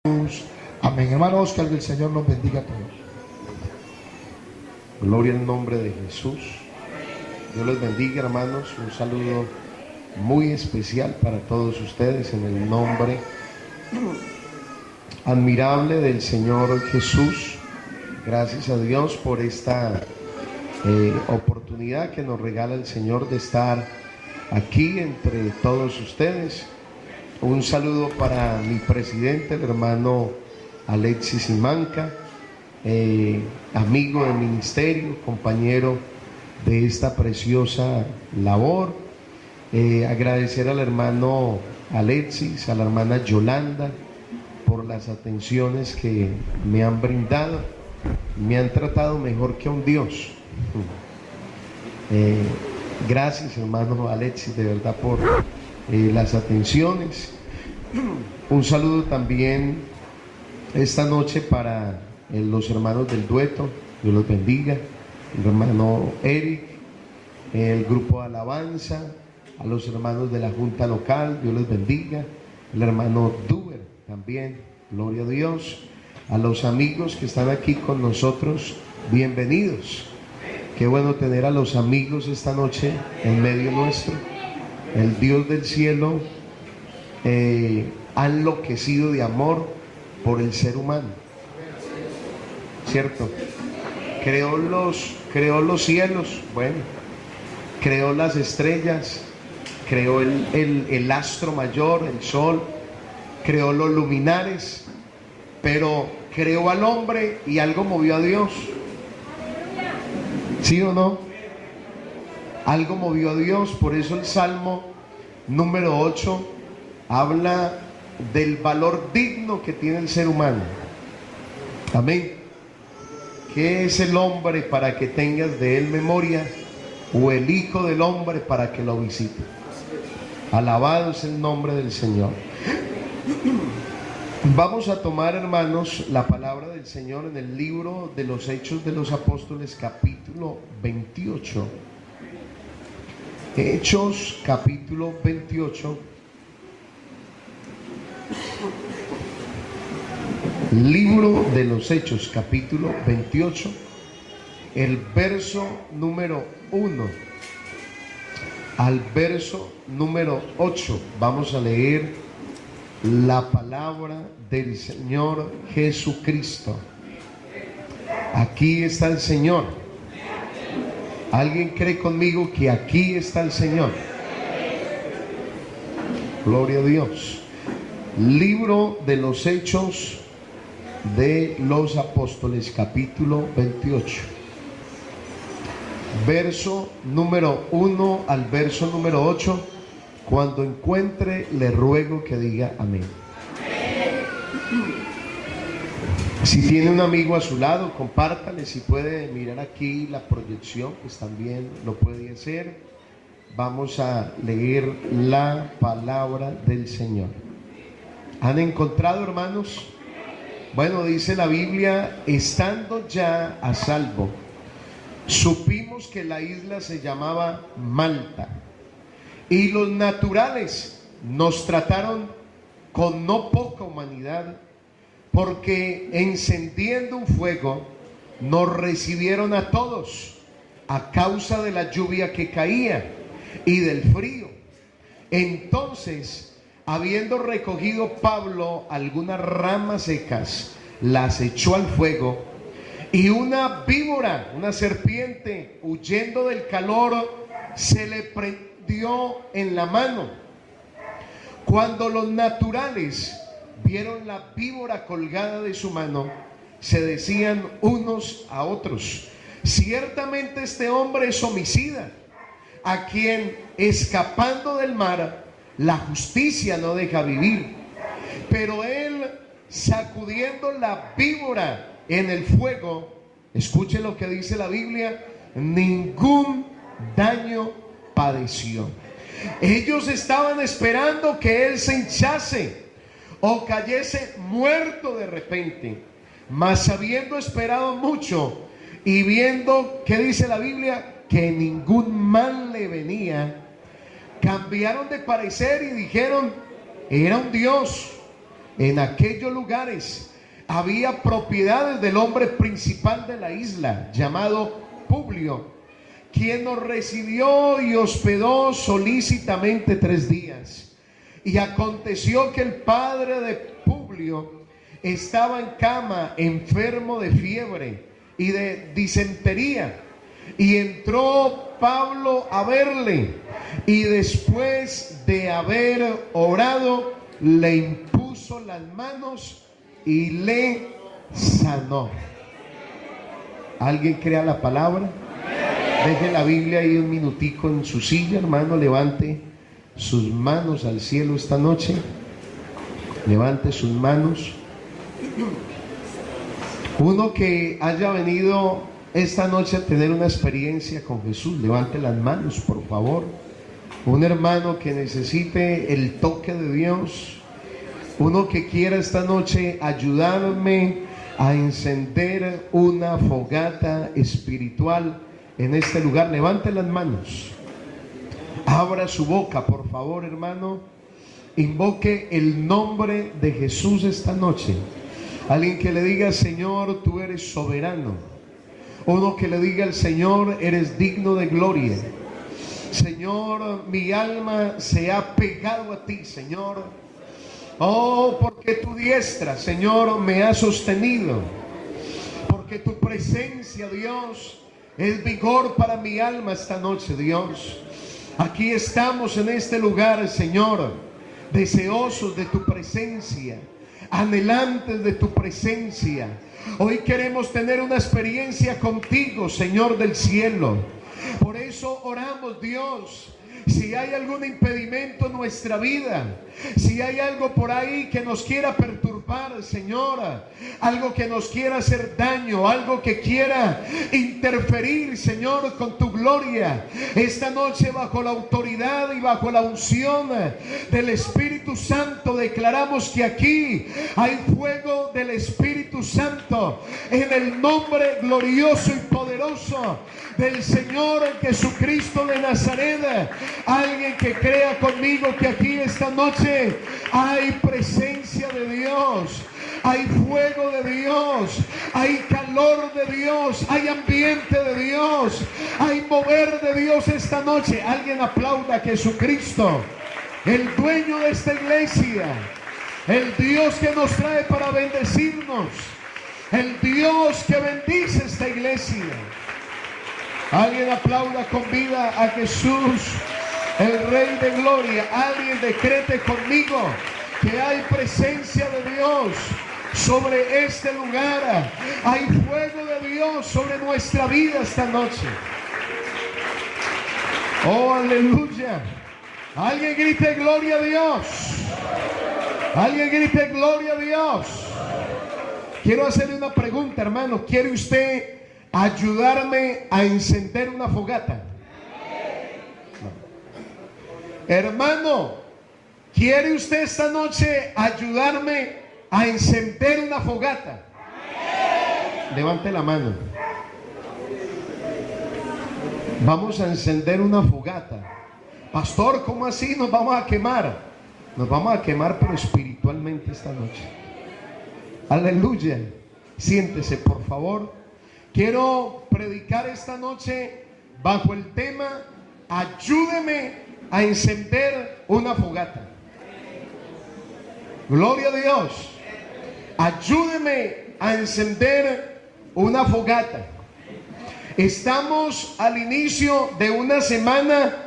Amén. Hermanos, que el Señor nos bendiga a todos. Gloria al nombre de Jesús. Dios les bendiga, hermanos. Un saludo muy especial para todos ustedes en el nombre admirable del Señor Jesús. Gracias a Dios por esta oportunidad que nos regala el Señor de estar aquí entre todos ustedes. Un saludo para mi presidente, el hermano Alexis Simanca, amigo del ministerio, compañero de esta preciosa labor. Agradecer al hermano Alexis, a la hermana Yolanda, por las atenciones que me han brindado. Me han tratado mejor que a un Dios. Gracias, hermano Alexis, de verdad, por las atenciones. Un saludo también esta noche para los hermanos del dueto. Dios los bendiga. El hermano Eric, el grupo de alabanza, a los hermanos de la junta local, Dios les bendiga. El hermano Duber también, gloria a Dios. A los amigos que están aquí con nosotros, bienvenidos. Qué bueno tener a los amigos esta noche en medio nuestro. El Dios del cielo ha enloquecido de amor por el ser humano, ¿cierto? Creó los cielos, bueno, creó las estrellas, creó el astro mayor, el sol, creó los luminares, pero creó al hombre y algo movió a Dios. ¿Sí o no? Algo movió a Dios. Por eso el Salmo número 8 habla del valor digno que tiene el ser humano. Amén. ¿Qué es el hombre para que tengas de él memoria? O el Hijo del Hombre para que lo visite. Alabado es el nombre del Señor. Vamos a tomar, hermanos, la palabra del Señor en el libro de los Hechos de los Apóstoles, capítulo 28. Hechos, capítulo 28. Libro de los Hechos, capítulo 28. El verso número 1 al verso número 8. Vamos a leer la palabra del Señor Jesucristo. Aquí está el Señor. ¿Alguien cree conmigo que aquí está el Señor? Gloria a Dios. Libro de los Hechos de los Apóstoles, capítulo 28. Verso número 1 al verso número 8. Cuando encuentre, le ruego que diga amén. Si tiene un amigo a su lado, compártale. Si puede mirar aquí la proyección, pues también lo puede hacer. Vamos a leer la palabra del Señor. ¿Han encontrado, hermanos? Bueno, dice la Biblia: estando ya a salvo, supimos que la isla se llamaba Malta, y los naturales nos trataron con no poca humanidad, porque encendiendo un fuego nos recibieron a todos a causa de la lluvia que caía y del frío. Entonces, habiendo recogido Pablo algunas ramas secas, las echó al fuego, y una víbora, una serpiente, huyendo del calor, se le prendió en la mano. Cuando los naturales vieron la víbora colgada de su mano, se decían unos a otros: ciertamente este hombre es homicida, a quien, escapando del mar, la justicia no deja vivir. Pero él, sacudiendo la víbora en el fuego, escuche lo que dice la Biblia, ningún daño padeció. Ellos estaban esperando que él se hinchase o cayese muerto de repente, mas habiendo esperado mucho y viendo, ¿qué dice la Biblia? Que ningún mal le venía, cambiaron de parecer y dijeron: era un Dios. En aquellos lugares había propiedades del hombre principal de la isla, llamado Publio, quien nos recibió y hospedó solícitamente 3 días. Y aconteció que el padre de Publio estaba en cama, enfermo de fiebre y de disentería. Y entró Pablo a verle, y después de haber orado, le impuso las manos y le sanó. ¿Alguien crea la palabra? Deje la Biblia ahí un minutico en su silla, hermano. Levante sus manos al cielo esta noche. Levante sus manos. Uno que haya venido esta noche a tener una experiencia con Jesús, levante las manos, por favor. Un hermano que necesite el toque de Dios. Uno que quiera esta noche ayudarme a encender una fogata espiritual en este lugar. Levante las manos. Abra su boca, por favor, hermano. Invoque el nombre de Jesús esta noche. Alguien que le diga: Señor, tú eres soberano. Uno que le diga al Señor: eres digno de gloria. Señor, mi alma se ha pegado a ti, Señor. Oh, porque tu diestra, Señor, me ha sostenido. Porque tu presencia, Dios, es vigor para mi alma esta noche, Dios. Aquí estamos en este lugar, Señor, deseosos de tu presencia, anhelantes de tu presencia. Hoy queremos tener una experiencia contigo, Señor del cielo. Por eso oramos, Dios. Si hay algún impedimento en nuestra vida, si hay algo por ahí que nos quiera perturbar, Señor, algo que nos quiera hacer daño, algo que quiera interferir, Señor, con tu gloria, esta noche, bajo la autoridad y bajo la unción del Espíritu Santo, declaramos que aquí hay fuego del Espíritu Santo, en el nombre glorioso y poderoso del Señor Jesucristo de Nazaret. Alguien que crea conmigo que aquí esta noche hay presencia de Dios, hay fuego de Dios, hay calor de Dios, hay ambiente de Dios, hay mover de Dios esta noche. Alguien aplauda a Jesucristo, el dueño de esta iglesia, el Dios que nos trae para bendecirnos, el Dios que bendice esta iglesia. Alguien aplauda con vida a Jesús, el Rey de Gloria. Alguien decrete conmigo que hay presencia de Dios sobre este lugar. Hay fuego de Dios sobre nuestra vida esta noche. Oh, aleluya. Alguien grite gloria a Dios. Alguien grite gloria a Dios. Quiero hacerle una pregunta, hermano. ¿Quiere usted ayudarme a encender una fogata? No. Hermano, ¿quiere usted esta noche ayudarme a encender una fogata? Levante la mano. Vamos a encender una fogata. Pastor, ¿cómo así nos vamos a quemar? Nos vamos a quemar, pero espiritualmente esta noche. Aleluya. Siéntese, por favor. Quiero predicar esta noche bajo el tema: ayúdeme a encender una fogata. Gloria a Dios. Ayúdeme a encender una fogata. Estamos al inicio de una semana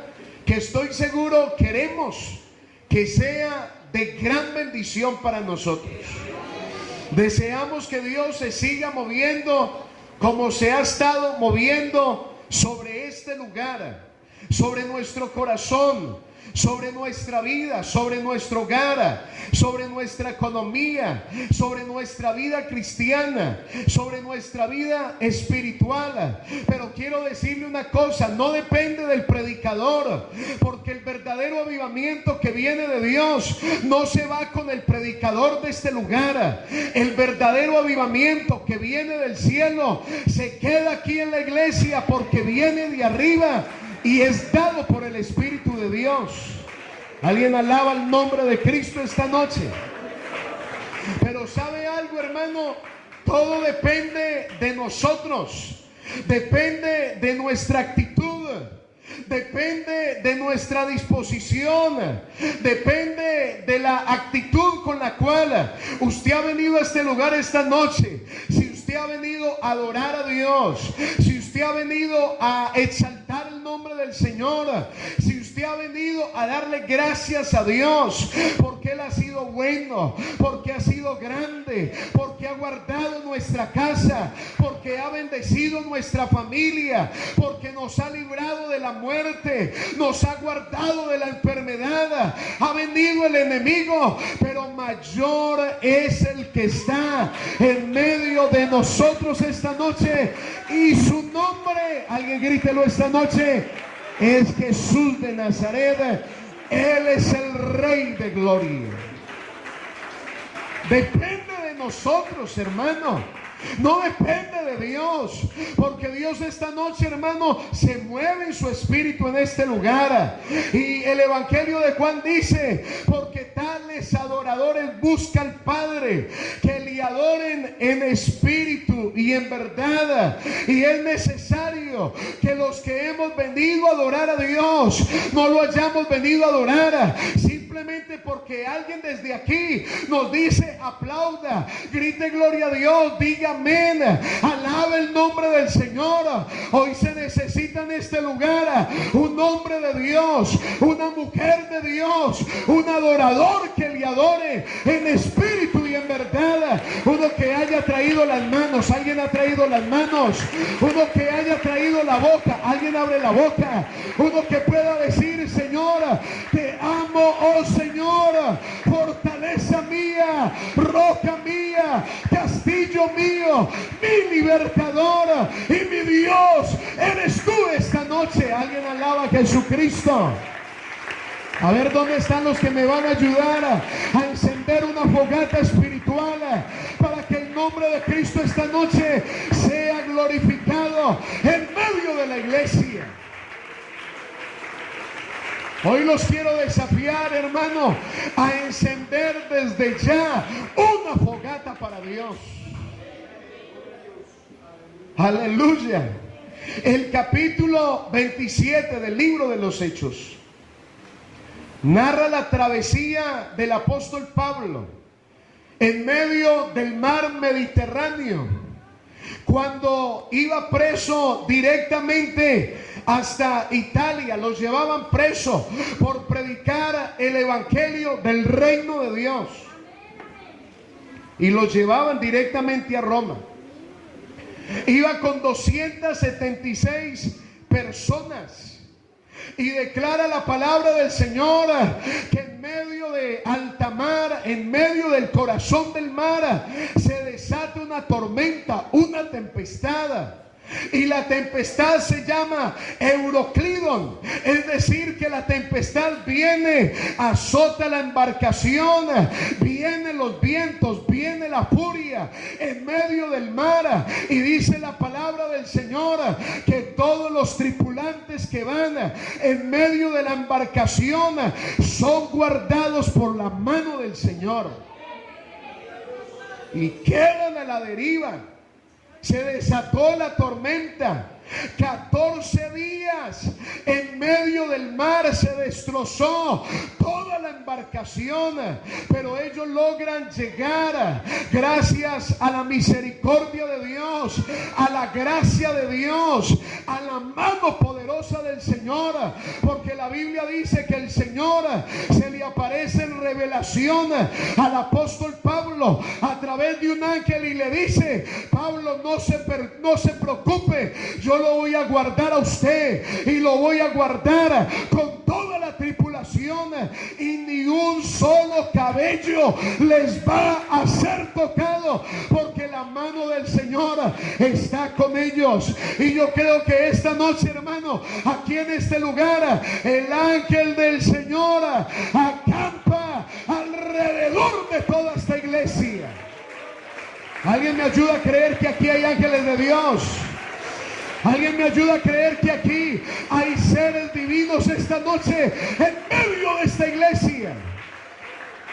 que estoy seguro queremos que sea de gran bendición para nosotros. Deseamos que Dios se siga moviendo como se ha estado moviendo sobre este lugar, sobre nuestro corazón, sobre nuestra vida, sobre nuestro hogar, sobre nuestra economía, sobre nuestra vida cristiana, sobre nuestra vida espiritual. Pero quiero decirle una cosa: no depende del predicador, porque el verdadero avivamiento que viene de Dios no se va con el predicador de este lugar. El verdadero avivamiento que viene del cielo se queda aquí en la iglesia, porque viene de arriba y es dado por el Espíritu de Dios. Alguien alaba el nombre de Cristo esta noche. ¿sabe algo, hermano? Todo depende de nosotros. Depende de nuestra actitud. Depende de nuestra disposición. Depende de la actitud con la cual usted ha venido a este lugar esta noche. Si usted ha venido a adorar a Dios, si usted ha venido a exaltar el nombre del Señor, si usted ha venido a darle gracias a Dios porque Él ha sido bueno, porque ha sido grande, porque ha guardado nuestra casa, porque ha bendecido nuestra familia, porque nos ha librado de la muerte, nos ha guardado de la enfermedad. Ha venido el enemigo, pero mayor es el que está en medio de nosotros esta noche, y su nombre, alguien grítelo esta noche, es Jesús de Nazaret. Él es el Rey de gloria. Depende de nosotros, hermano. No depende de Dios, porque Dios esta noche, hermano, se mueve en su espíritu en este lugar. Y el Evangelio de Juan dice: porque tales adoradores busca al Padre, que le adoren en espíritu y en verdad. Y es necesario que los que hemos venido a adorar a Dios no lo hayamos venido a adorar simplemente porque alguien desde aquí nos dice aplauda, grite gloria a Dios, diga amén, alaba el nombre del Señor. Hoy se necesita en este lugar un hombre de Dios, una mujer de Dios, un adorador que le adore en espíritu y en verdad. Uno que haya traído las manos, alguien ha traído las manos. Uno que haya traído la boca, alguien abre la boca. Uno que pueda decir: Señor, te amo, oh Señor, fortaleza mía, roca mía, castillo mío, mi libertador y mi Dios, eres tú esta noche. Alguien alaba a Jesucristo. A ver dónde están los que me van a ayudar a encender una fogata espiritual para que el nombre de Cristo esta noche sea glorificado en medio de la iglesia. Hoy los quiero desafiar, hermano, a encender desde ya una fogata para Dios. Aleluya. El capítulo 27 del libro de los Hechos narra la travesía del apóstol Pablo en medio del mar Mediterráneo, cuando iba preso directamente hasta Italia. Los llevaban preso por predicar el evangelio del reino de Dios y los llevaban directamente a Roma. Iba con 276 personas. Y declara la palabra del Señor que en medio de alta mar, en medio del corazón del mar, se desata una tormenta, una tempestad. Y la tempestad se llama Euroclidon, es decir, que la tempestad viene, azota la embarcación, vienen los vientos, viene la furia en medio del mar. Y dice la palabra del Señor que todos los tripulantes que van en medio de la embarcación son guardados por la mano del Señor y quedan a la deriva. Se desató la tormenta. 14 días en medio del mar se destrozó toda la embarcación, pero ellos logran llegar gracias a la misericordia de Dios, a la gracia de Dios, a la mano poderosa del Señor, porque la Biblia dice que el Señor se le aparece en revelación al apóstol Pablo a través de un ángel y le dice: Pablo, no se preocupe, yo lo voy a guardar a usted y lo voy a guardar con toda la tripulación, y ni un solo cabello les va a ser tocado, porque la mano del Señor está con ellos. Y yo creo que esta noche, hermano, aquí en este lugar, el ángel del Señor acampa alrededor de toda esta iglesia. ¿Alguien me ayuda a creer que aquí hay ángeles de Dios? ¿Alguien me ayuda a creer que aquí hay seres divinos esta noche en medio de esta iglesia?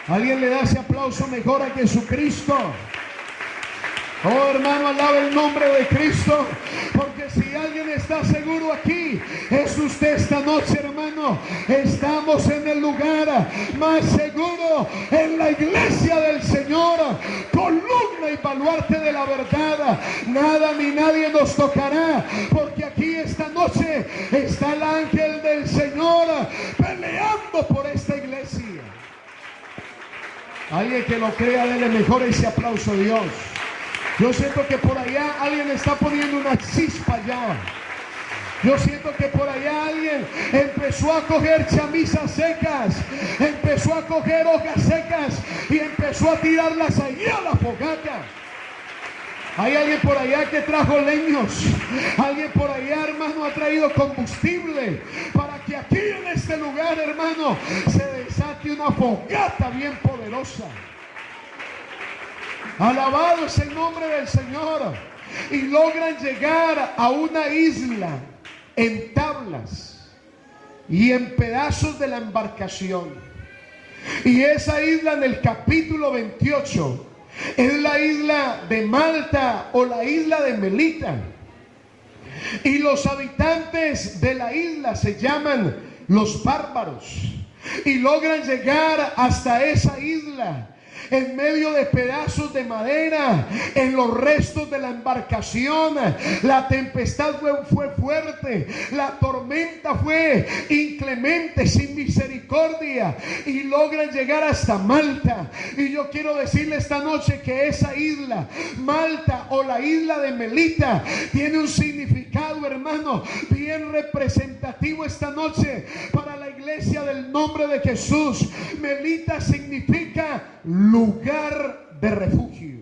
¿Alguien le da ese aplauso mejor a Jesucristo? Oh, hermano, alaba el nombre de Cristo, porque si alguien está seguro aquí, es usted esta noche, hermano. Estamos en el lugar más seguro, en la iglesia del Señor, columna y baluarte de la verdad. Nada ni nadie nos tocará, porque aquí esta noche está el ángel del Señor peleando por esta iglesia. Alguien que lo crea, dele mejor ese aplauso a Dios. Yo siento que por allá alguien está poniendo una chispa ya. Yo siento que por allá alguien empezó a coger chamisas secas, empezó a coger hojas secas y empezó a tirarlas allá a la fogata. Hay alguien por allá que trajo leños. Alguien por allá, hermano, ha traído combustible para que aquí en este lugar, hermano, se desate una fogata bien poderosa. Alabado es el nombre del Señor. Y logran llegar a una isla en tablas y en pedazos de la embarcación. Y esa isla en el capítulo 28 es la isla de Malta o la isla de Melita. Y los habitantes de la isla se llaman los bárbaros. Y logran llegar hasta esa isla en medio de pedazos de madera, en los restos de la embarcación. La tempestad fue fuerte, la tormenta fue inclemente, sin misericordia, y logran llegar hasta Malta. Y yo quiero decirle esta noche que esa isla, Malta o la isla de Melita, tiene un significado, hermano, bien representativo esta noche para la iglesia del nombre de Jesús. Melita significa lugar de refugio.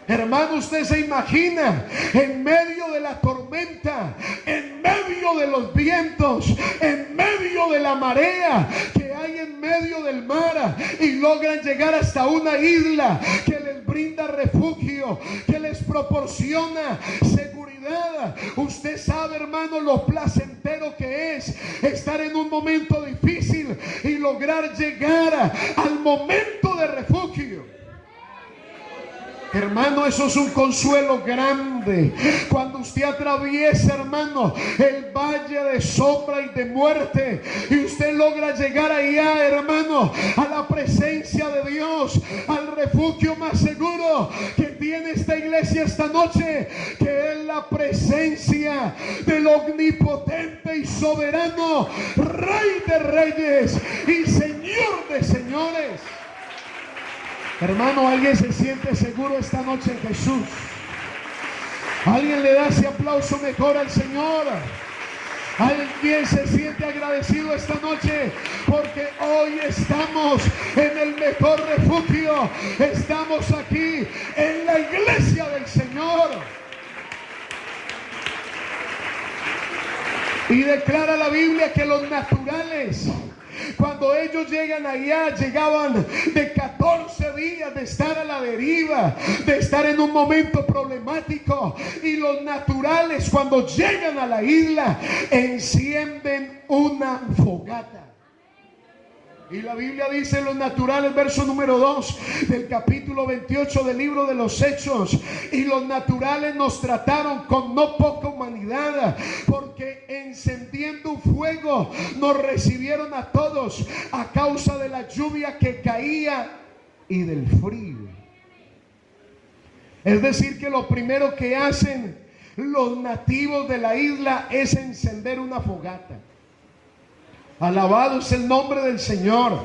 Hermano, usted se imagina en medio de la tormenta, en medio de los vientos, en medio de la marea que hay en medio del mar, y logran llegar hasta una isla que les brinda refugio, que les proporciona seguridad. Usted sabe, hermano, lo placentero que es estar en un momento difícil y lograr llegar al momento de refugio. Hermano, eso es un consuelo grande. Cuando usted atraviesa, hermano, el valle de sombra y de muerte, y usted logra llegar allá, hermano, a la presencia de Dios, al refugio más seguro que tiene esta iglesia esta noche, que es la presencia del omnipotente y soberano Rey de reyes y Señor de señores. Hermano, ¿alguien se siente seguro esta noche en Jesús? ¿Alguien le da ese aplauso mejor al Señor? ¿Alguien se siente agradecido esta noche? Porque hoy estamos en el mejor refugio. Estamos aquí en la iglesia del Señor. Y declara la Biblia que los naturales, cuando ellos llegan allá, llegaban de 14 días de estar a la deriva, de estar en un momento problemático. Y los naturales, cuando llegan a la isla, encienden una fogata. Y la Biblia dice en los naturales, verso número 2 del capítulo 28 del libro de los Hechos: y los naturales nos trataron con no poca humanidad, porque encendiendo un fuego nos recibieron a todos a causa de la lluvia que caía y del frío. Es decir, que lo primero que hacen los nativos de la isla es encender una fogata. Alabado es el nombre del Señor.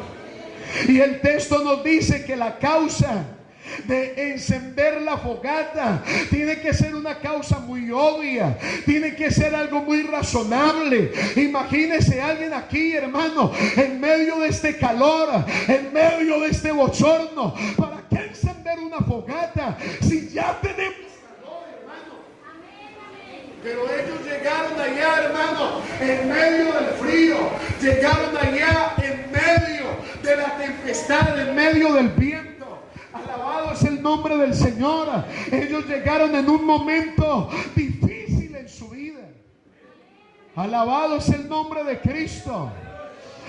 Y el texto nos dice que la causa de encender la fogata tiene que ser una causa muy obvia, tiene que ser algo muy razonable. Imagínese alguien aquí, hermano, en medio de este calor, en medio de este bochorno. ¿Para qué encender una fogata si ya tenemos calor, hermano? Pero ellos llegaron allá, hermano, en medio del frío. Llegaron allá en medio de la tempestad, en medio del viento. Alabado es el nombre del Señor. Ellos llegaron en un momento difícil en su vida. Alabado es el nombre de Cristo.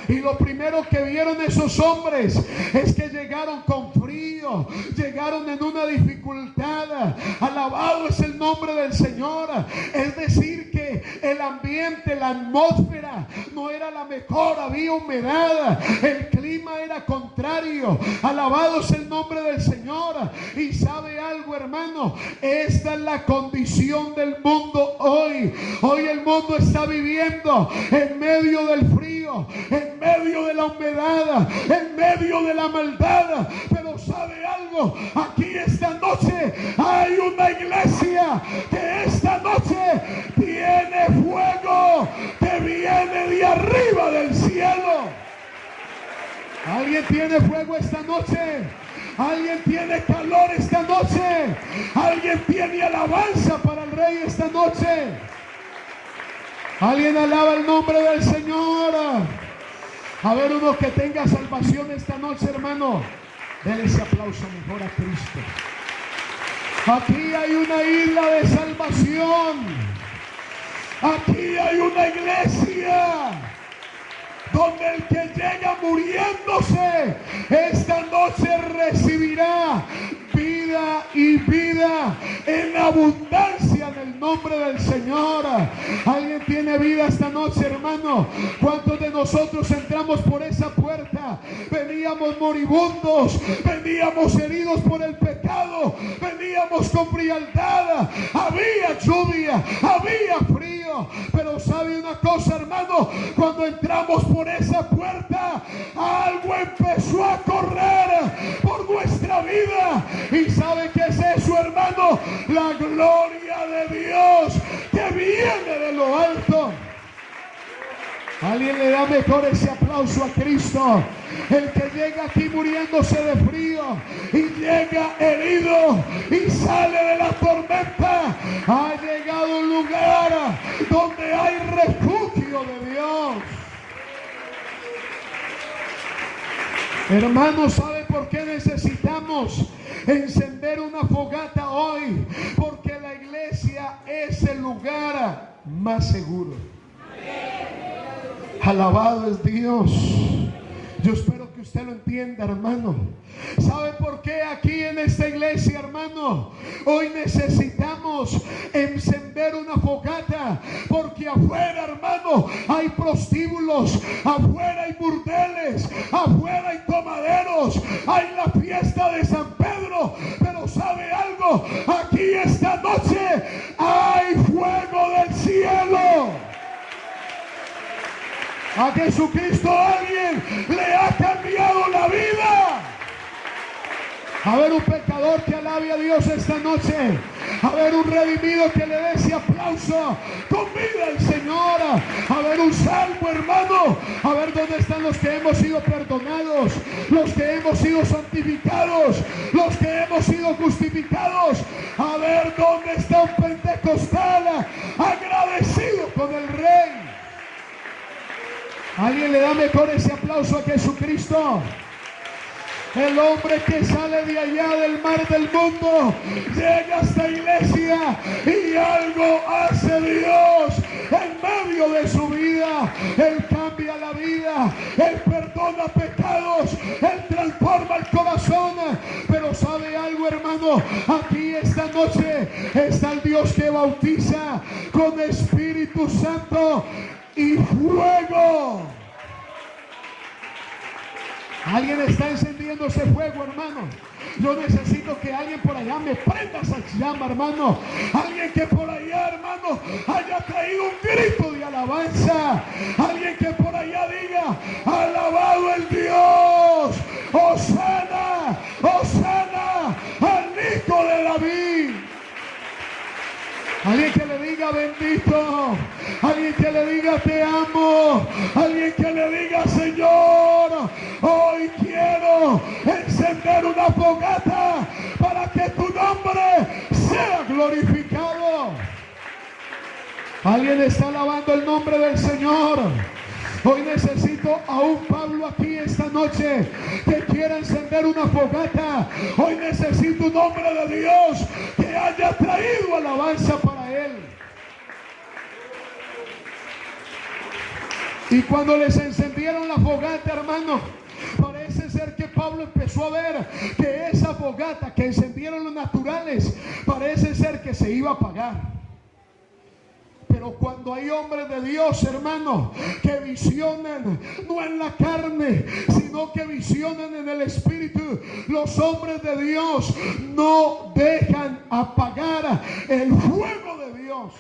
Y lo primero que vieron esos hombres es que llegaron con frío, llegaron en una dificultad. Alabado es el nombre del Señor. Es decir, que el ambiente, la atmósfera no era la mejor, había humedad, el clima era contrario. Alabado es el nombre del Señor. Y sabe algo, hermano, esta es la condición del mundo hoy. Hoy el mundo está viviendo en medio del frío, en medio de la humedad, en medio de la maldad. Pero sabe algo, aquí esta noche hay una iglesia que esta noche tiene fuego que viene de arriba del cielo. ¿Alguien tiene fuego esta noche? ¿Alguien tiene calor esta noche? ¿Alguien tiene alabanza para el Rey esta noche? ¿Alguien alaba el nombre del Señor? A ver, uno que tenga salvación esta noche, hermano. Denle ese aplauso mejor a Cristo. Aquí hay una isla de salvación. Aquí hay una iglesia donde el que llega muriéndose esta noche recibirá vida y vida en abundancia en el nombre del Señor. ¿Alguien tiene vida esta noche, hermano? ¿Cuántos de nosotros entramos por esa puerta? Veníamos moribundos, veníamos heridos por el pecado, veníamos con frialdad, había lluvia, había frío, pero sabe una cosa, hermano, cuando entramos por esa puerta, algo empezó a correr por nuestra vida. ¿Y sabe qué es eso, hermano? La gloria de Dios que viene de lo alto. Alguien le da mejor ese aplauso a Cristo. El que llega aquí muriéndose de frío y llega herido y sale de la tormenta, ha llegado a un lugar donde hay refugio de Dios. Hermanos, ¿sabe por qué necesitamos encender una fogata hoy? Porque la iglesia es el lugar más seguro. Alabado es Dios. Yo espero que usted lo entienda, hermano. ¿Sabe por qué aquí en esta iglesia, hermano? Hoy necesitamos encender una fogata. Porque afuera, hermano, hay prostíbulos, afuera hay burdeles, afuera hay tomaderos, hay la fiesta de San Pedro. Pero ¿sabe algo? Aquí esta noche hay fuego del cielo. A Jesucristo alguien le ha cambiado la vida. A ver, un pecador que alabe a Dios esta noche. A ver, un redimido que le dé ese aplauso con vida al Señor. A ver, un salvo, hermano. A ver, ¿dónde están los que hemos sido perdonados? Los que hemos sido santificados. Los que hemos sido justificados. A ver, ¿dónde está un pentecostal agradecido con el Rey? ¿Alguien le da mejor ese aplauso a Jesucristo? El hombre que sale de allá del mar del mundo llega a esta iglesia y algo hace Dios en medio de su vida. Él cambia la vida, Él perdona pecados, Él transforma el corazón. Pero ¿sabe algo, hermano? Aquí esta noche está el Dios que bautiza con Espíritu Santo y fuego. Alguien está encendiendo ese fuego, hermano. Yo necesito que alguien por allá me prenda esa llama, hermano. Alguien que por allá, hermano, haya traído un grito de alabanza. Alguien que por allá diga: alabado el Dios, Hosana, Hosana al Hijo de David. Alguien que le diga bendito, alguien que le diga te amo, alguien que le diga Señor, hoy quiero encender una fogata para que tu nombre sea glorificado. Alguien está alabando el nombre del Señor. Hoy necesito a un Pablo aquí esta noche que quiera encender una fogata. Hoy necesito un hombre de Dios que haya traído alabanza para Él. Y cuando les encendieron la fogata, hermano, parece ser que Pablo empezó a ver que esa fogata que encendieron los naturales, parece ser que se iba a apagar. Pero cuando hay hombres de Dios, hermano, que visionan no en la carne, sino que visionan en el Espíritu, los hombres de Dios no dejan apagar el fuego de Dios.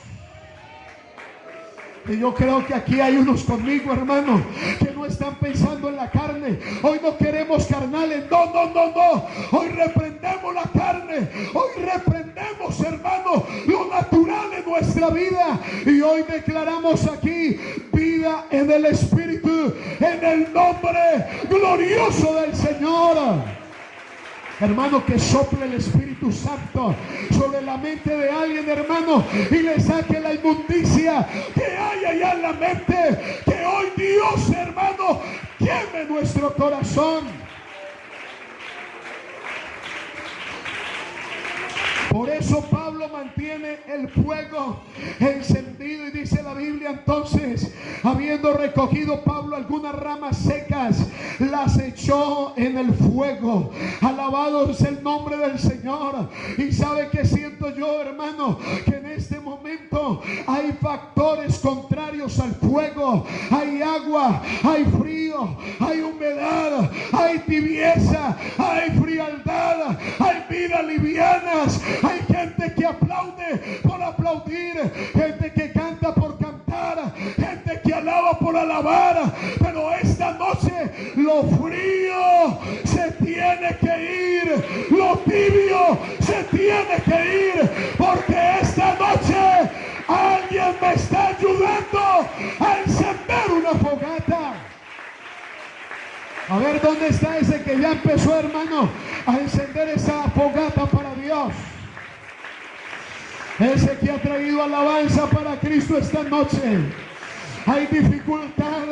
Y yo creo que aquí hay unos conmigo, hermano, que no están pensando en la carne. Hoy no queremos carnales. No. Hoy reprendemos la carne. Hoy reprendemos, hermano, lo natural en nuestra vida. Y hoy declaramos aquí vida en el Espíritu, en el nombre glorioso del Señor. Hermano, que sople el Espíritu Santo sobre la mente de alguien, hermano, y le saque la inmundicia que hay allá en la mente. Que hoy Dios, hermano, queme nuestro corazón. Por eso Pablo mantiene el fuego encendido, y dice la Biblia: entonces, habiendo recogido Pablo algunas ramas secas, las echó en el fuego. Alabado es el nombre del Señor. Y sabe que siento yo, hermano, que en este momento hay factores contrarios al fuego. Hay agua, hay frío, hay humedad, hay tibieza, hay frialdad, hay vidas livianas. Hay gente que aplaude por aplaudir, gente que canta por cantar, gente que alaba por alabar. Pero esta noche lo frío se tiene que ir, lo tibio se tiene que ir, porque esta noche alguien me está ayudando a encender una fogata. A ver, ¿dónde está ese que ya empezó, hermano, a encender esa fogata para Dios? Ese que ha traído alabanza para Cristo esta noche. Hay dificultad,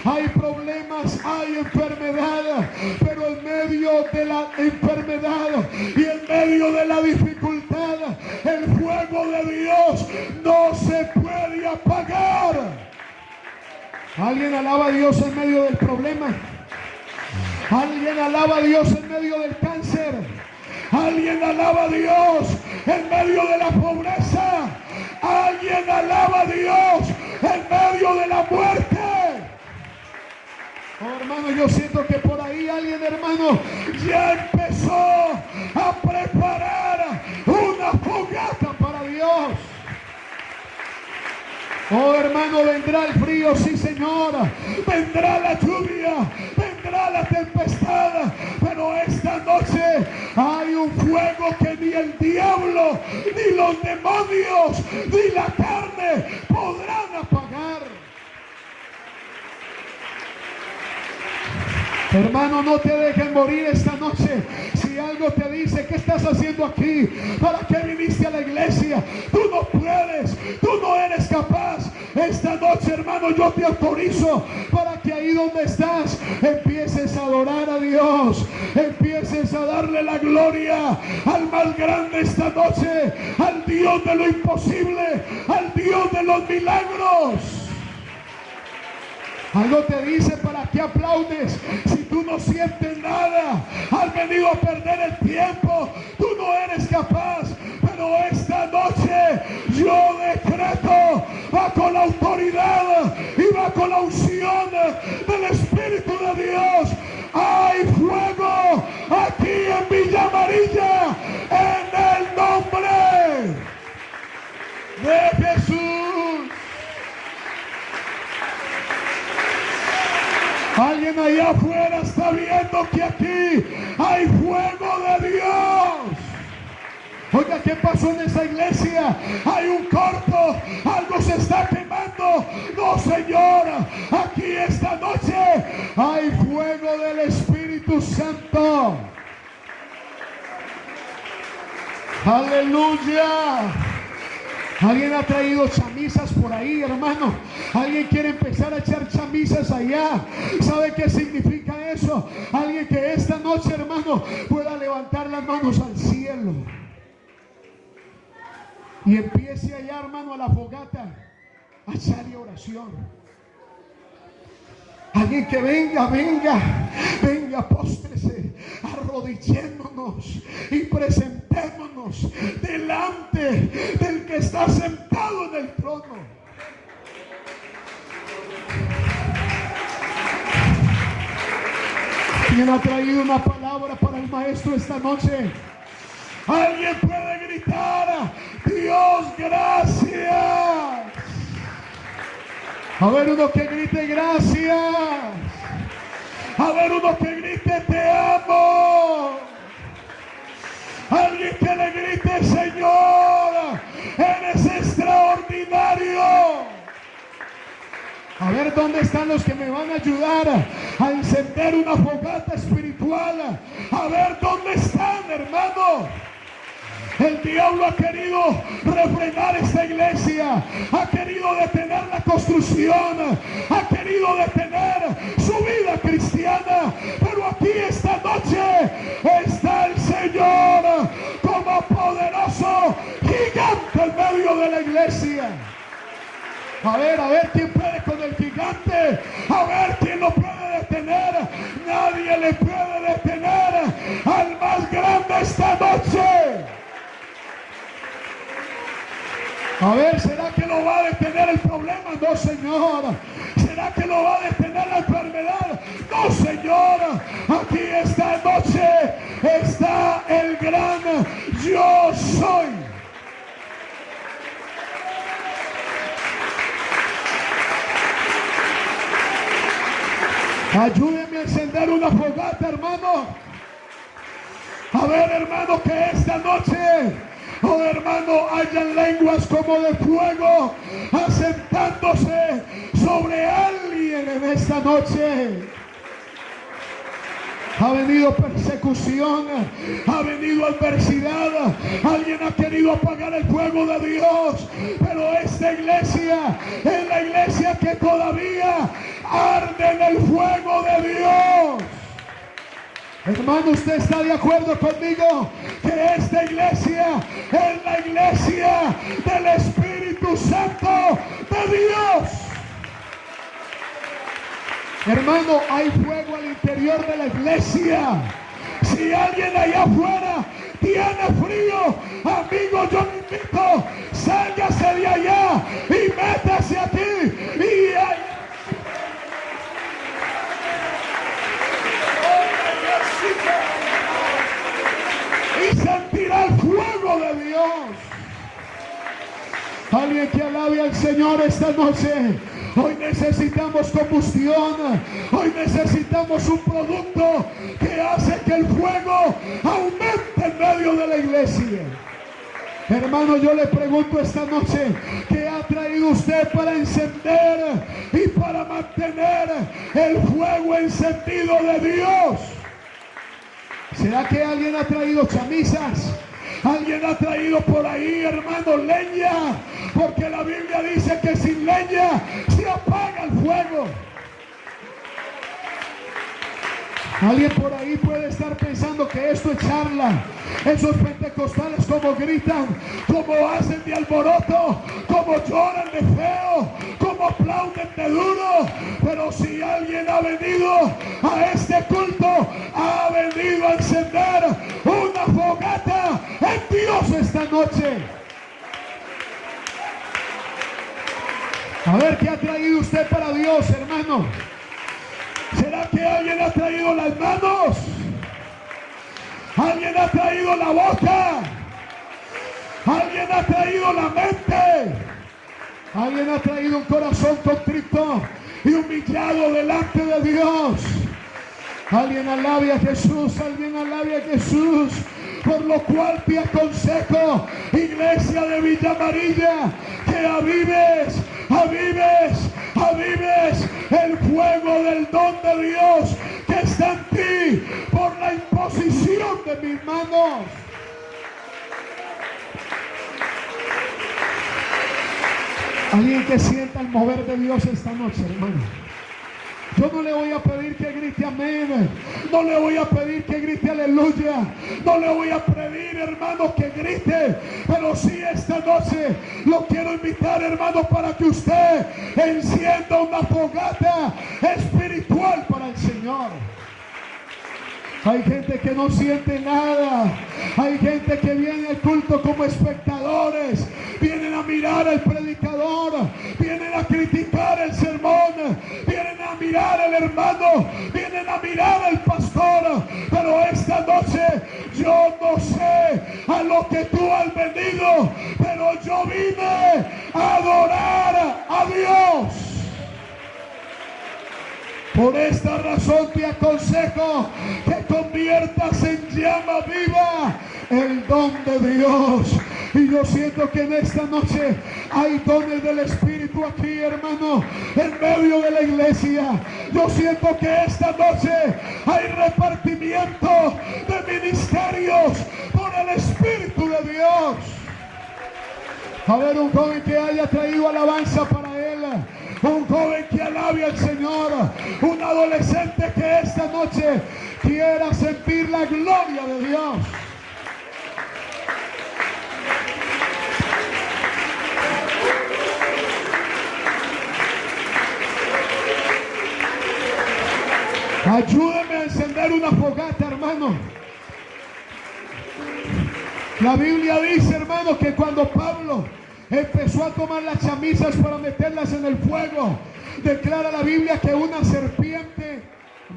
hay problemas, hay enfermedad, pero en medio de la enfermedad y en medio de la dificultad, el fuego de Dios no se puede apagar. ¿Alguien alaba a Dios en medio del problema? ¿Alguien alaba a Dios en medio del cáncer? Alguien alaba a Dios en medio de la pobreza. Alguien alaba a Dios en medio de la muerte. Oh, hermano, yo siento que por ahí alguien, hermano, ya empezó a preparar una fogata para Dios. Oh, hermano, vendrá el frío, sí, Señor. Vendrá la lluvia, vendrá la tempestad. Pero esta noche hay un fuego que ni el diablo, ni los demonios, ni la carne podrán apagar. Hermano, no te dejen morir esta noche. Si algo te dice, ¿qué estás haciendo aquí? ¿Para qué viniste a la iglesia? Tú no puedes, tú no eres capaz. Esta noche, hermano, yo te autorizo para que ahí donde estás empieces a adorar a Dios, empieces a darle la gloria al más grande esta noche, al Dios de lo imposible, al Dios de los milagros. Algo te dice: ¿para qué aplaudes si tú no sientes nada? Has venido a perder el tiempo, tú no eres capaz. Pero esta noche yo decreto, bajo la autoridad y bajo la unción del Espíritu de Dios, hay fuego aquí en Villa Amarilla, en el nombre de Jesús. Alguien allá afuera está viendo que aquí hay fuego de Dios. Oiga, ¿qué pasó en esa iglesia? Hay un corto, algo se está quemando. No, Señor, aquí esta noche hay fuego del Espíritu Santo. Aleluya. Alguien ha traído chamisas por ahí, hermano. Alguien quiere empezar a echar chamisas allá. ¿Sabe qué significa eso? Alguien que esta noche, hermano, pueda levantar las manos al cielo y empiece allá, hermano, a la fogata a echarle oración. Alguien que venga, póstrese, arrodillémonos y presentémonos delante del que está sentado en el trono. ¿Quién ha traído una palabra para el maestro esta noche? Alguien puede gritar: Dios, gracias. A ver uno que grite gracias. A ver uno que grite te amo. Alguien que le grite: Señor, eres extraordinario. A ver dónde están los que me van a ayudar a encender una fogata espiritual. A ver dónde están, hermano. El diablo ha querido refrenar esta iglesia, ha querido detener la construcción, ha querido detener su vida cristiana, pero aquí esta noche está el Señor como poderoso gigante en medio de la iglesia. A ver quién puede con el gigante, a ver quién lo puede detener. Nadie le puede detener al más grande esta noche. A ver, ¿será que lo va a detener el problema? No, Señor. ¿Será que lo va a detener la enfermedad? No, Señor. Aquí esta noche está el gran yo soy. Ayúdenme a encender una fogata, hermano. A ver, hermano, que esta noche, oh hermano, hayan lenguas como de fuego asentándose sobre alguien en esta noche. Ha venido persecución, ha venido adversidad, alguien ha querido apagar el fuego de Dios, pero esta iglesia es la iglesia que todavía arde en el fuego de Dios. Hermano, ¿usted está de acuerdo conmigo que esta iglesia es la iglesia del Espíritu Santo de Dios? Hermano, hay fuego al interior de la iglesia. Si alguien allá afuera tiene frío, amigo, yo le invito, sálgase de allá y métase aquí y sentirá el fuego de Dios. Alguien que alabe al Señor esta noche. Hoy necesitamos combustión. Hoy necesitamos un producto que hace que el fuego aumente en medio de la iglesia. Hermano, yo le pregunto esta noche, ¿qué ha traído usted para encender y para mantener el fuego encendido de Dios? ¿Será que alguien ha traído chamisas? Alguien ha traído por ahí, hermano, leña, porque la Biblia dice que sin leña se apaga el fuego. Alguien por ahí puede estar pensando que esto es charla. Esos pentecostales como gritan, como hacen de alboroto, como lloran de feo, como aplauden de duro. Pero si alguien ha venido a este culto, ha venido a encender una fogata en Dios esta noche. A ver, ¿qué ha traído usted para Dios, hermano? ¿Será que alguien ha traído las manos? ¿Alguien ha traído la boca? ¿Alguien ha traído la mente? ¿Alguien ha traído un corazón contrito y humillado delante de Dios? Alguien alabe a Jesús, alguien alabe a Jesús. Por lo cual te aconsejo, iglesia de Villa Amarilla, que avives el fuego del don de Dios que está en ti por la imposición de mis manos. Alguien que sienta el mover de Dios esta noche, hermano. Yo no le voy a pedir que grite amén. No le voy a pedir que grite aleluya. No le voy a pedir, hermano, que grite. Pero sí, esta noche lo quiero invitar, hermano, para que usted encienda una fogata espiritual para el Señor. Hay gente que no siente nada. Hay gente que viene al culto como espectadores. Vienen a mirar al predicador. Vienen a criticar el sermón. Vienen a mirar al hermano. Vienen a mirar al pastor. Pero esta noche yo no sé a lo que tú has venido. Pero yo vine a adorar a Dios. Por esta razón te aconsejo que conviertas en llama viva el don de Dios. Y yo siento que en esta noche hay dones del Espíritu aquí, hermano, en medio de la iglesia. Yo siento que esta noche hay repartimiento de ministerios por el Espíritu de Dios. A ver, un joven que haya traído alabanza para él. Un joven que alabe al Señor. Un adolescente que esta noche quiera sentir la gloria de Dios. Ayúdeme a encender una fogata, hermano. La Biblia dice, hermano, que cuando Pablo empezó a tomar las chamisas para meterlas en el fuego, declara la Biblia que una serpiente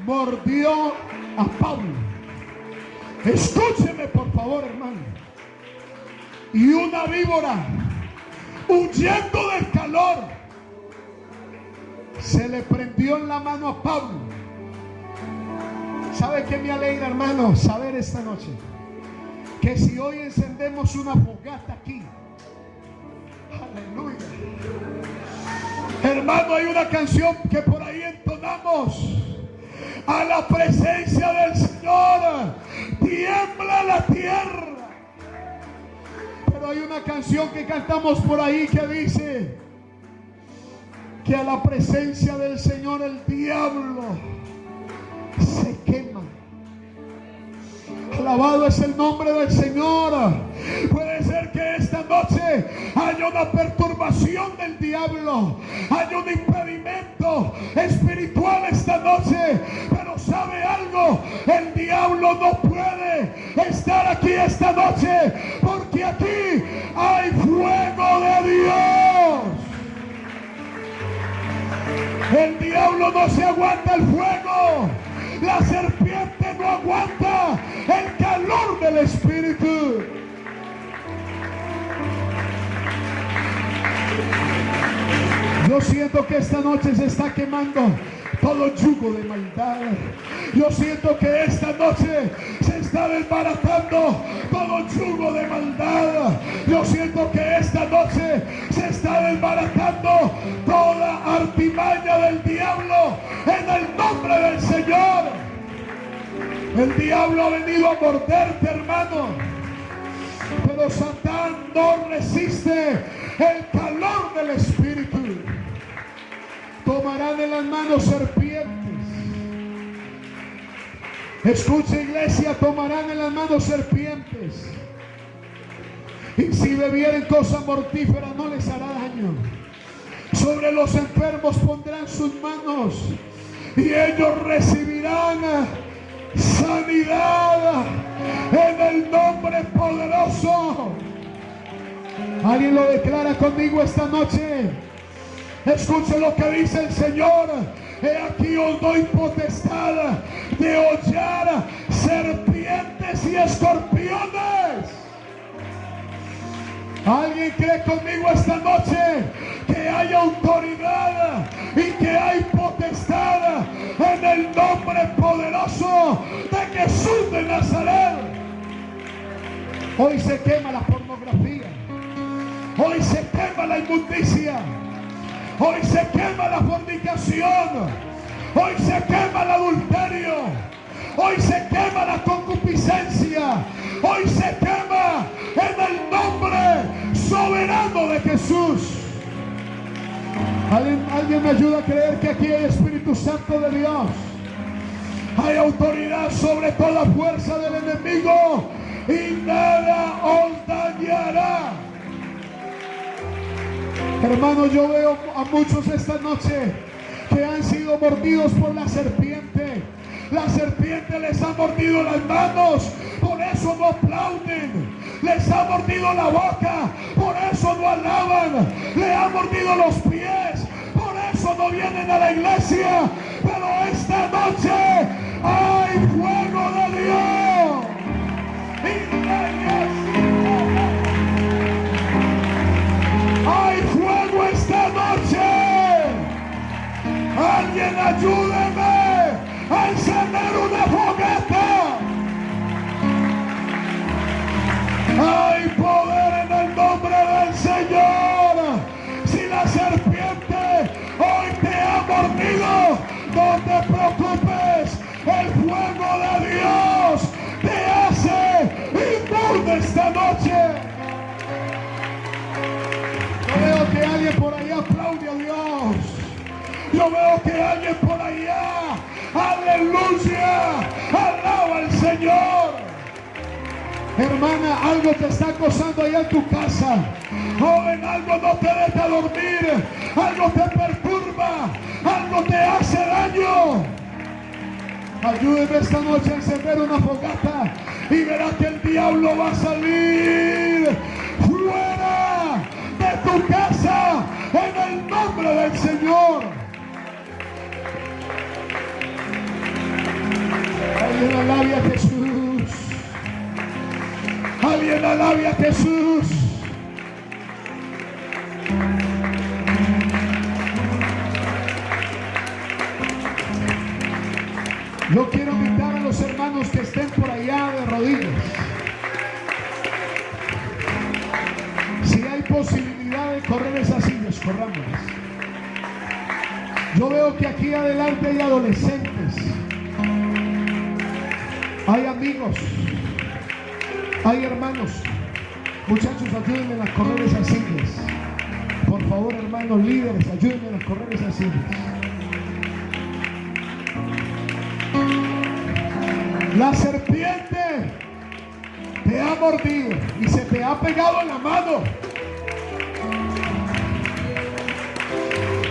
mordió a Pablo. Escúcheme, por favor, hermano. Y una víbora, huyendo del calor, se le prendió en la mano a Pablo. ¿Sabe qué me alegra, hermano? Saber esta noche que si hoy encendemos una fogata aquí, aleluya, hermano, hay una canción que por ahí entonamos: a la presencia del Señor tiembla la tierra. Pero hay una canción que cantamos por ahí que dice que a la presencia del Señor el diablo se quema. Alabado es el nombre del Señor. Puede ser que esta noche haya una perturbación del diablo, haya un impedimento espiritual esta noche, pero ¿sabe algo? El diablo no puede estar aquí esta noche, porque aquí hay fuego de Dios. El diablo no se aguanta el fuego. La serpiente no aguanta el calor del Espíritu. Yo siento que esta noche se está quemando todo yugo de maldad. Yo siento que esta noche se está desbaratando todo yugo de maldad. Yo siento que esta noche se está desbaratando toda artimaña del diablo en el nombre del Señor. El diablo ha venido a morderte, hermano, pero Satán no resiste el calor del Espíritu. Tomarán en las manos serpientes. Escucha, iglesia, tomarán en las manos serpientes. Y si bebieren cosa mortífera no les hará daño. Sobre los enfermos pondrán sus manos y ellos recibirán sanidad en el nombre poderoso. ¿Alguien lo declara conmigo esta noche? Escuche lo que dice el Señor: he aquí os doy potestad de hollar serpientes y escorpiones. ¿Alguien cree conmigo esta noche que hay autoridad y que hay potestad en el nombre poderoso de Jesús de Nazaret? Hoy se quema la pornografía. Hoy se quema la inmundicia. Hoy se quema la fornicación. Hoy se quema el adulterio. Hoy se quema la concupiscencia. Hoy se quema en el nombre soberano de Jesús. ¿Alguien Alguien me ayuda a creer que aquí hay Espíritu Santo de Dios. Hay autoridad sobre toda fuerza del enemigo y nada os dañará. Hermano, yo veo a muchos esta noche que han sido mordidos por la serpiente. La serpiente les ha mordido las manos, por eso no aplauden. Les ha mordido la boca, por eso no alaban. Le ha mordido los pies, por eso no vienen a la iglesia. Pero esta noche hay fuego de Dios. Hay fuego esta noche. Alguien ayúdeme a encender una fogata. Hay poder en el nombre del Señor. Si la serpiente hoy te ha mordido, no te preocupes. El fuego de Dios te hace inmune esta noche. Yo veo que alguien por allá aplaude a Dios. Yo veo que alguien por allá, aleluya, alaba al Señor. Hermana, algo te está acosando allá en tu casa. Joven, algo no te deja dormir. Algo te perturba. Algo te hace daño. Ayúdeme esta noche a encender una fogata y verá que el diablo va a salir fuera de tu casa en el nombre del Señor. Alguien alabe a Jesús. Alguien alabe a Jesús. Yo quiero invitar a los hermanos que estén por allá de rodillas. Si hay posibilidad de correr esas sillas, corrámoslas. Yo veo que aquí adelante hay adolescentes, hay amigos, hay hermanos. Muchachos, ayúdenme a correr esas sillas. Por favor, hermanos líderes, ayúdenme a correr esas sillas. La serpiente te ha mordido y se te ha pegado en la mano.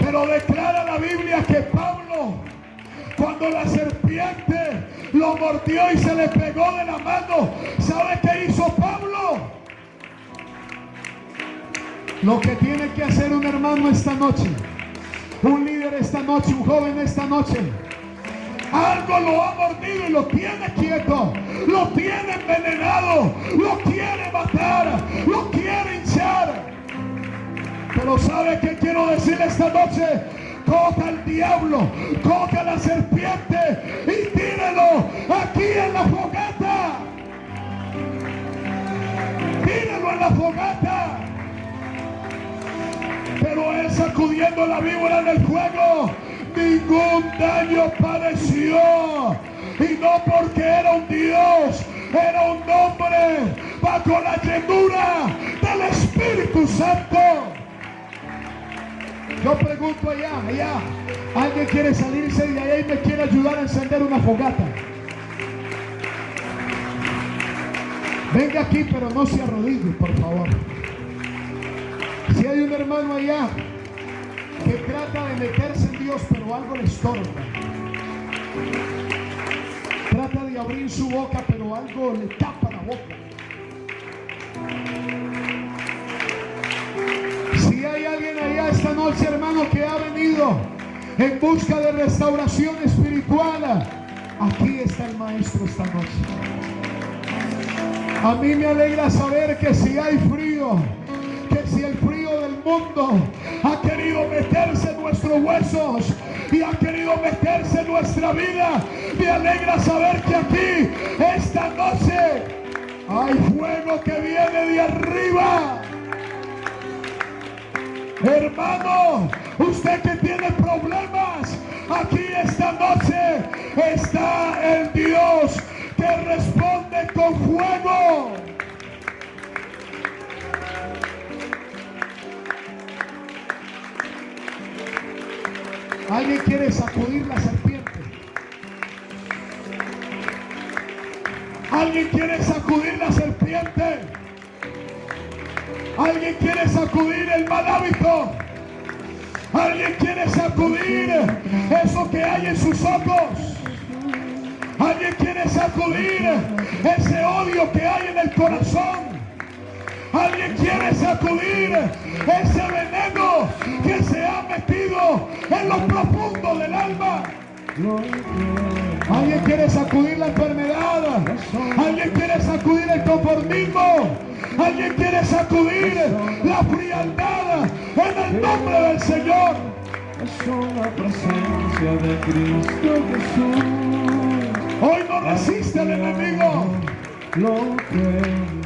Pero declara la Biblia que Pablo, cuando la serpiente lo mordió y se le pegó de la mano, ¿sabe qué hizo Pablo? Lo que tiene que hacer un hermano esta noche, un líder esta noche, un joven esta noche. Algo lo ha mordido y lo tiene quieto, lo tiene envenenado, lo quiere matar, lo quiere hinchar. Pero ¿sabe qué quiero decirle esta noche? Coja al diablo, coja a la serpiente y tírelo aquí en la fogata. Tírelo en la fogata. Pero él, sacudiendo la víbora en el fuego, ningún daño padeció. Y no porque era un Dios, era un hombre bajo la llenura del Espíritu Santo. Yo pregunto allá, ¿alguien quiere salirse de allá y me quiere ayudar a encender una fogata? Venga aquí, pero no se arrodille, por favor. Si hay un hermano allá que trata de meterse en Dios, pero algo le estorba. Trata de abrir su boca, pero algo le tapa la boca. Si hay alguien allá esta noche, hermano, que ha venido en busca de restauración espiritual, aquí está el Maestro esta noche. A mí me alegra saber que si hay frío, que si el frío del mundo ha querido meterse en nuestros huesos y ha querido meterse en nuestra vida, me alegra saber que aquí esta noche hay fuego que viene de arriba. Hermano, usted que tiene problemas, aquí esta noche está el Dios que responde con fuego. Alguien quiere sacudir la serpiente. Alguien quiere sacudir la serpiente. Alguien quiere sacudir el mal hábito. Alguien quiere sacudir eso que hay en sus ojos. Alguien quiere sacudir ese odio que hay en el corazón. Alguien quiere sacudir ese veneno que se ha metido en lo profundo del alma. Alguien quiere sacudir la enfermedad. Alguien quiere sacudir el conformismo. Alguien quiere sacudir la frialdad en el nombre del Señor. Es la presencia de Cristo Jesús. Hoy no resiste al enemigo. Lo que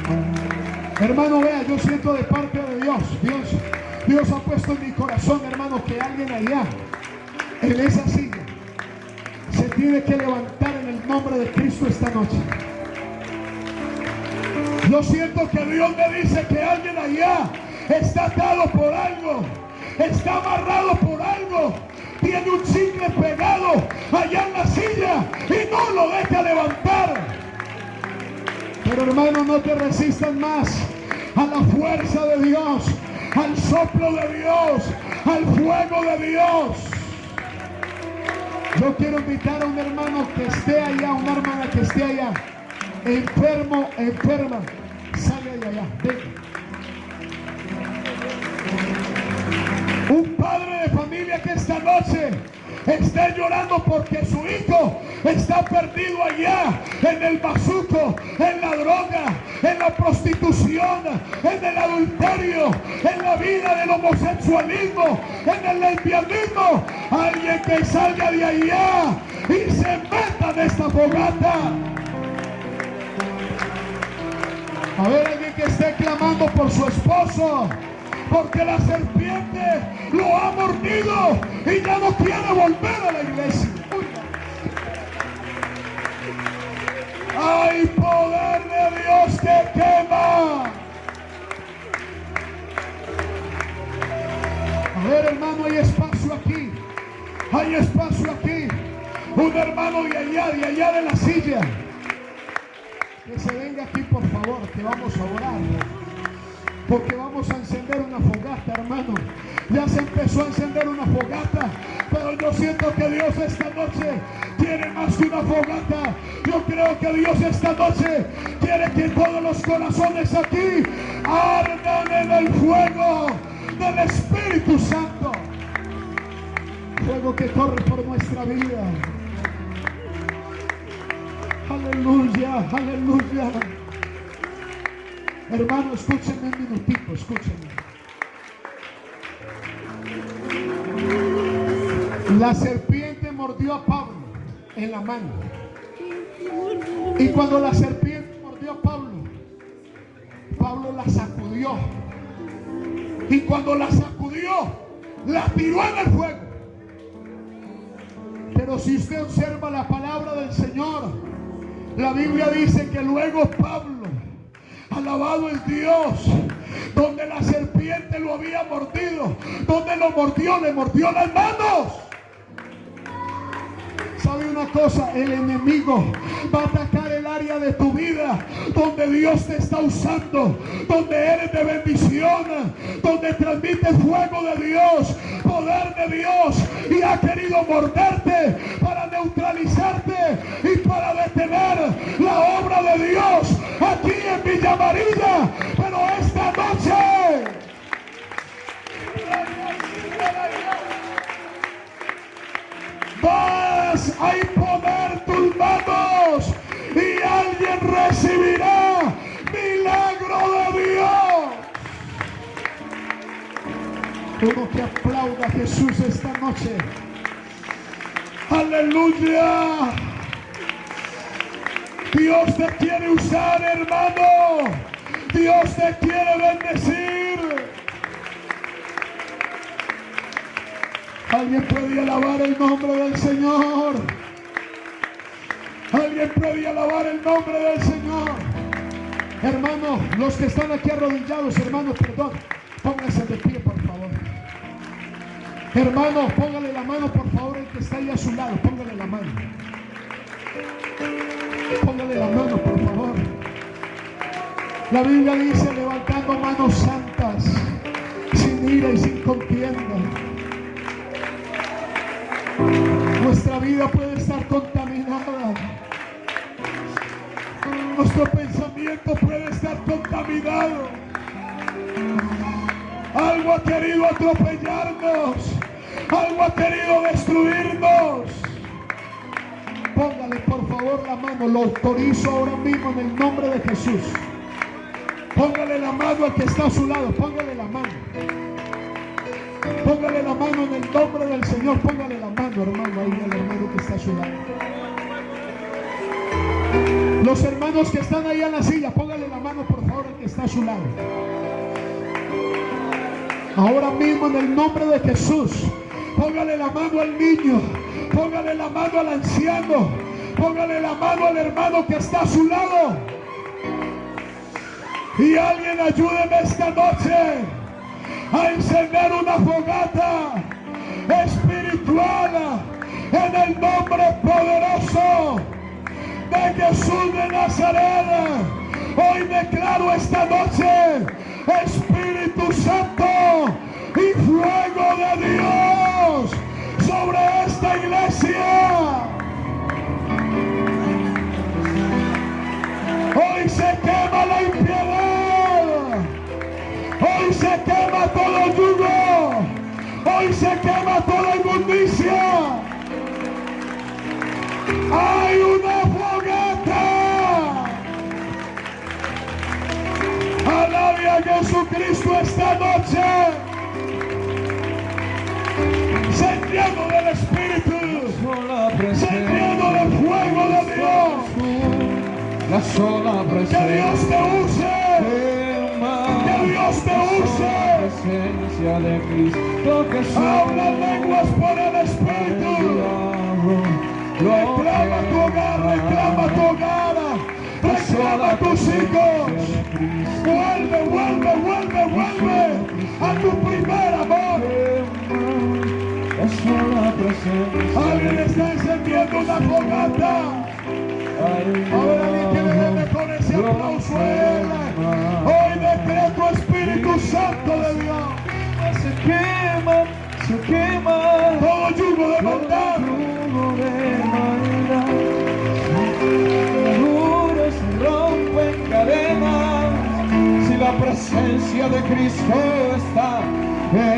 Hermano, vea, yo siento de parte de Dios ha puesto en mi corazón, hermano, que alguien allá, en esa silla, se tiene que levantar en el nombre de Cristo esta noche. Yo siento que Dios me dice que alguien allá está atado por algo, está amarrado por algo, tiene un chicle pegado allá en la silla y no lo deja levantar. Pero hermano, no te resistas más a la fuerza de Dios, al soplo de Dios, al fuego de Dios. Yo quiero invitar a un hermano que esté allá, una hermana que esté allá, enfermo, enferma, sale de allá, venga. Un padre de familia que esta noche esté llorando porque su hijo está perdido allá en el bazuco, en la droga, en la prostitución, en el adulterio, en la vida del homosexualismo, en el lesbianismo. Alguien que salga de allá y se meta en esta fogata. A ver, alguien que esté clamando por su esposo, porque la serpiente lo ha mordido y ya no quiere volver a la iglesia. Hay poder de Dios que quema. A ver, hermano, hay espacio aquí. Hay espacio aquí. Un hermano de allá de la silla. Que se venga aquí, por favor, que vamos a orar. Porque vamos a encender una fogata, hermano. Ya se empezó a encender una fogata, pero yo siento que Dios esta noche quiere más que una fogata. Yo creo que Dios esta noche quiere que todos los corazones aquí ardan en el fuego del Espíritu Santo. Fuego que corre por nuestra vida. Aleluya, aleluya. Hermano, escúchenme un minutito, escúchenme. La serpiente mordió a Pablo en la mano. Y cuando la serpiente mordió a Pablo, Pablo la sacudió. Y cuando la sacudió, la tiró en el fuego. Pero si usted observa la palabra del Señor, la Biblia dice que luego Pablo, alabado el Dios, donde la serpiente lo había mordido, donde lo mordió, le mordió las manos. ¿Sabe una cosa? El enemigo va a atacar el área de tu vida donde Dios te está usando, donde eres de bendición, donde transmites fuego de Dios, poder de Dios, y ha querido morderte para neutralizarte y para detener la obra de Dios aquí en Villa Amarilla. Pero esta noche vas a imponer tus manos y alguien recibirá milagro de Dios. Uno que aplauda a Jesús esta noche. Aleluya. Dios te quiere usar, hermano. Dios te quiere bendecir. Alguien puede alabar el nombre del Señor. Alguien puede alabar el nombre del Señor. Hermano, los que están aquí arrodillados, hermano, perdón, pónganse de pie, por favor. Hermanos, póngale la mano, por favor, el que está ahí a su lado. Póngale la mano. Póngale la mano, por favor. La Biblia dice, levantando manos santas, sin ira y sin contienda. Nuestra vida puede estar contaminada. Nuestro pensamiento puede estar contaminado. Algo ha querido atropellarnos. Algo ha querido destruirnos. Póngale por favor la mano. Lo autorizo ahora mismo en el nombre de Jesús. Póngale la mano al que está a su lado. Póngale la mano. Póngale la mano en el nombre del Señor. Póngale la mano, hermano, ahí al hermano que está a su lado. Los hermanos que están ahí en la silla, póngale la mano por favor al que está a su lado. Ahora mismo en el nombre de Jesús, póngale la mano al niño, póngale la mano al anciano, póngale la mano al hermano que está a su lado. Y alguien ayúdeme esta noche a encender una fogata espiritual en el nombre poderoso de Jesús de Nazaret. Hoy declaro esta noche Espíritu Santo y fuego de Dios sobre esta iglesia. Hoy se quema la impiedad. Hoy se quema todo yugo. Hoy se quema toda inmundicia. Hay una fogata. Alabe a Jesucristo esta noche. Se lleno del Espíritu. Se lleno del fuego de Dios. La sola Que presencia. Dios te use. Que Dios te use. Presencia de Cristo Jesús. Habla lenguas por el Espíritu. Reclama tu hogar, reclama tu hogar. Reclama a tus hijos. Vuelve, vuelve, vuelve, vuelve a tu primer amor. La sola presencia. Alguien está encendiendo una fogata. Ahora alguien que le dé con ese aplauso a él. Hoy decreto Espíritu Santo de Dios. Se quema Todo yugo de maldad. yugo de maldad. Muros se rompen cadenas. Si la presencia de Cristo está en